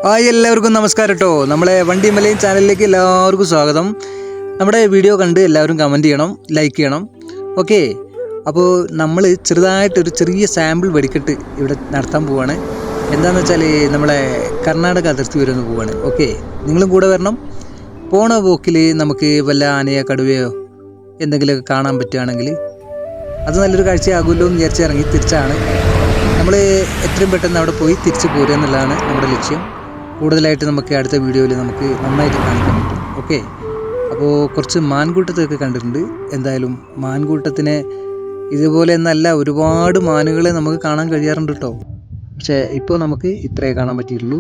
Hi എല്ലാവർക്കും നമസ്കാരം കേട്ടോ. നമ്മളെ വണ്ടിമലയും ചാനലിലേക്ക് എല്ലാവർക്കും സ്വാഗതം. നമ്മുടെ വീഡിയോ കണ്ട് എല്ലാവരും കമൻറ്റ് ചെയ്യണം, ലൈക്ക് ചെയ്യണം. ഓക്കെ, അപ്പോൾ നമ്മൾ ചെറുതായിട്ടൊരു ചെറിയ സാമ്പിൾ വെടിക്കെട്ട് ഇവിടെ നടത്താൻ പോവുകയാണ്. എന്താണെന്ന് വെച്ചാൽ നമ്മളെ കർണാടക അതിർത്തി വരെ ഒന്ന് പോവുകയാണ്. ഓക്കെ, നിങ്ങളും കൂടെ വരണം. പോണ പോക്കിൽ നമുക്ക് വല്ല ആനയോ കടുവയോ എന്തെങ്കിലുമൊക്കെ കാണാൻ പറ്റുകയാണെങ്കിൽ അത് നല്ലൊരു കാഴ്ചയാകുമല്ലോ എന്ന് വിചാരിച്ച് ഇറങ്ങി തിരിച്ചാണ്. നമ്മൾ എത്രയും പെട്ടെന്ന് അവിടെ പോയി തിരിച്ച് പോരുക എന്നുള്ളതാണ് നമ്മുടെ ലക്ഷ്യം. കൂടുതലായിട്ട് നമുക്ക് അടുത്ത വീഡിയോയിൽ നമുക്ക് നന്നായിട്ട് കാണിക്കാൻ പറ്റും. ഓക്കെ, അപ്പോൾ കുറച്ച് മാൻകൂട്ടത്തൊക്കെ കണ്ടിട്ടുണ്ട്. എന്തായാലും മാൻകൂട്ടത്തിനെ ഇതുപോലെ എന്നല്ല, ഒരുപാട് മാനുകളെ നമുക്ക് കാണാൻ കഴിയാറുണ്ട് കേട്ടോ. പക്ഷേ ഇപ്പോൾ നമുക്ക് ഇത്രയേ കാണാൻ പറ്റിയിട്ടുള്ളൂ.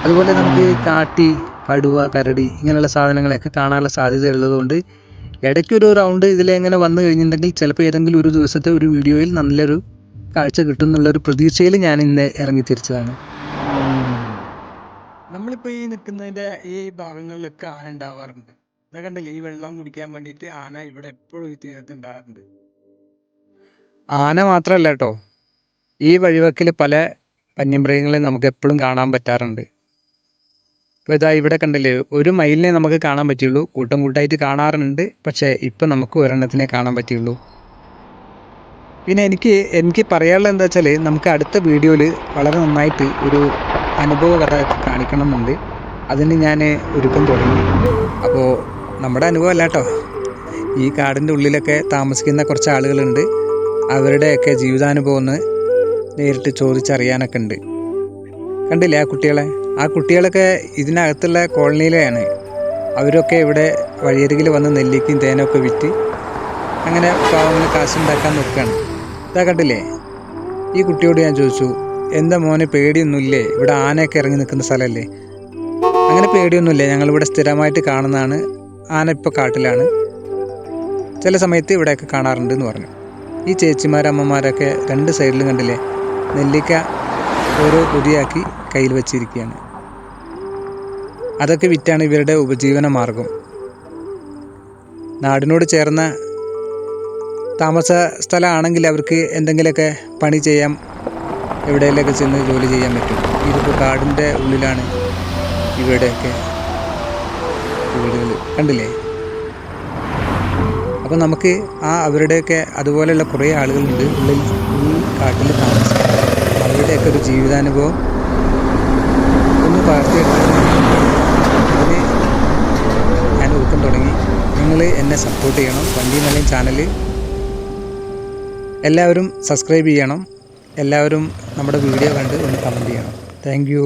അതുപോലെ നമുക്ക് കാട്ടി, കടുവ, കരടി ഇങ്ങനെയുള്ള സാധനങ്ങളെയൊക്കെ കാണാനുള്ള സാധ്യത ഉള്ളതുകൊണ്ട് ഇടയ്ക്കൊരു റൗണ്ട് ഇതിലെങ്ങനെ വന്നു കഴിഞ്ഞിട്ടുണ്ടെങ്കിൽ ചിലപ്പോൾ ഏതെങ്കിലും ഒരു ദിവസത്തെ ഒരു വീഡിയോയിൽ നല്ലൊരു കാഴ്ച കിട്ടും എന്നുള്ളൊരു പ്രതീക്ഷയിൽ ഞാൻ ഇന്ന് ഇറങ്ങി തിരിച്ചതാണ്. നമ്മളിപ്പോൾ ഈ നിൽക്കുന്നതിൻ്റെ ഈ ഭാഗങ്ങളിലൊക്കെ ആന ഉണ്ടാവാറുണ്ട്. ഇതൊക്കെ കണ്ടില്ലേ, ഈ വെള്ളം കുടിക്കാൻ വേണ്ടിയിട്ട് ആന ഇവിടെ എപ്പോഴും ഈ തീരത്ത് ഉണ്ടാകാറുണ്ട്. ആന മാത്രമല്ല കേട്ടോ, ഈ വഴിവക്കിൽ പല വന്യമൃഗങ്ങളെ നമുക്ക് എപ്പോഴും കാണാൻ പറ്റാറുണ്ട്. ഇപ്പോൾ ഇതാ ഇവിടെ കണ്ടില്ലേ, ഒരു മയിലിനെ നമുക്ക് കാണാൻ പറ്റുള്ളൂ. കൂട്ടം കൂട്ടായിട്ട് കാണാറുണ്ട്, പക്ഷേ ഇപ്പം നമുക്ക് ഒരെണ്ണത്തിനെ കാണാൻ പറ്റുള്ളൂ. പിന്നെ എനിക്ക് പറയാനുള്ളത് എന്താ വെച്ചാൽ, നമുക്ക് അടുത്ത വീഡിയോയിൽ വളരെ നന്നായിട്ട് ഒരു അനുഭവ കഥ കാണിക്കണം എന്നുണ്ട്. അതിന് ഞാൻ ഒരുക്കം തുടങ്ങി. അപ്പോൾ നമ്മുടെ അനുഭവം അല്ല കേട്ടോ, ഈ കാടിൻ്റെ ഉള്ളിലൊക്കെ താമസിക്കുന്ന കുറച്ച് ആളുകളുണ്ട്. അവരുടെയൊക്കെ ജീവിതാനുഭവം ഒന്ന് നേരിട്ട് ചോദിച്ചറിയാനൊക്കെ ഉണ്ട്. കണ്ടില്ലേ ആ കുട്ടികളൊക്കെ ഇതിനകത്തുള്ള കോളനിയിലെയാണ്. അവരൊക്കെ ഇവിടെ വഴിയരികിൽ വന്ന് നെല്ലിക്കയും തേനൊക്കെ വിറ്റ് അങ്ങനെ പാവങ്ങൾ കാശുണ്ടാക്കാൻ നോക്കുകയാണ്. ഇതാ കണ്ടില്ലേ, ഈ കുട്ടിയോട് ഞാൻ ചോദിച്ചു, എന്താ മോനെ പേടിയൊന്നുമില്ലേ, ഇവിടെ ആനയൊക്കെ ഇറങ്ങി നിൽക്കുന്ന സ്ഥലമല്ലേ? അങ്ങനെ പേടിയൊന്നുമില്ല, ഞങ്ങളിവിടെ സ്ഥിരമായിട്ട് കാണുന്നതാണ്. ആന ഇപ്പോൾ കാട്ടിലാണ്, ചില സമയത്ത് ഇവിടെയൊക്കെ കാണാറുണ്ട് എന്ന് പറഞ്ഞു. ഈ ചേച്ചിമാരമ്മമാരൊക്കെ രണ്ട് സൈഡിലും കണ്ടില്ലേ, നെല്ലിക്ക ഓരോ പൊതിയാക്കി കയ്യിൽ വെച്ചിരിക്കുകയാണ്. അതൊക്കെ വിറ്റാണ് ഇവരുടെ ഉപജീവന മാർഗം. നാടിനോട് ചേർന്ന താമസ സ്ഥലമാണെങ്കിൽ അവർക്ക് എന്തെങ്കിലുമൊക്കെ പണി ചെയ്യാം, എവിടെയെങ്കിലൊക്കെ ചെന്ന് ജോലി ചെയ്യാൻ പറ്റും. ഇതിപ്പോൾ കാടിൻ്റെ ഉള്ളിലാണ് ഇവിടെയൊക്കെ വീടുകൾ, കണ്ടില്ലേ? അപ്പോൾ നമുക്ക് അവരുടെയൊക്കെ അതുപോലെയുള്ള കുറേ ആളുകളുണ്ട് ഉള്ളിൽ കാട്ടിൽ താമസിക്കാൻ. അവരുടെയൊക്കെ ഒരു ജീവിതാനുഭവം ഒന്ന് പകർത്തിയെടുക്കാൻ അതിന് ഞാൻ ഒരുക്കം തുടങ്ങി. നിങ്ങൾ എന്നെ സപ്പോർട്ട് ചെയ്യണം. വണ്ടിമലയും ചാനൽ എല്ലാവരും സബ്സ്ക്രൈബ് ചെയ്യണം. എല്ലാവരും നമ്മുടെ വീഡിയോ കണ്ട് ഒന്ന് കമൻറ്റ് ചെയ്യണം. Thank you.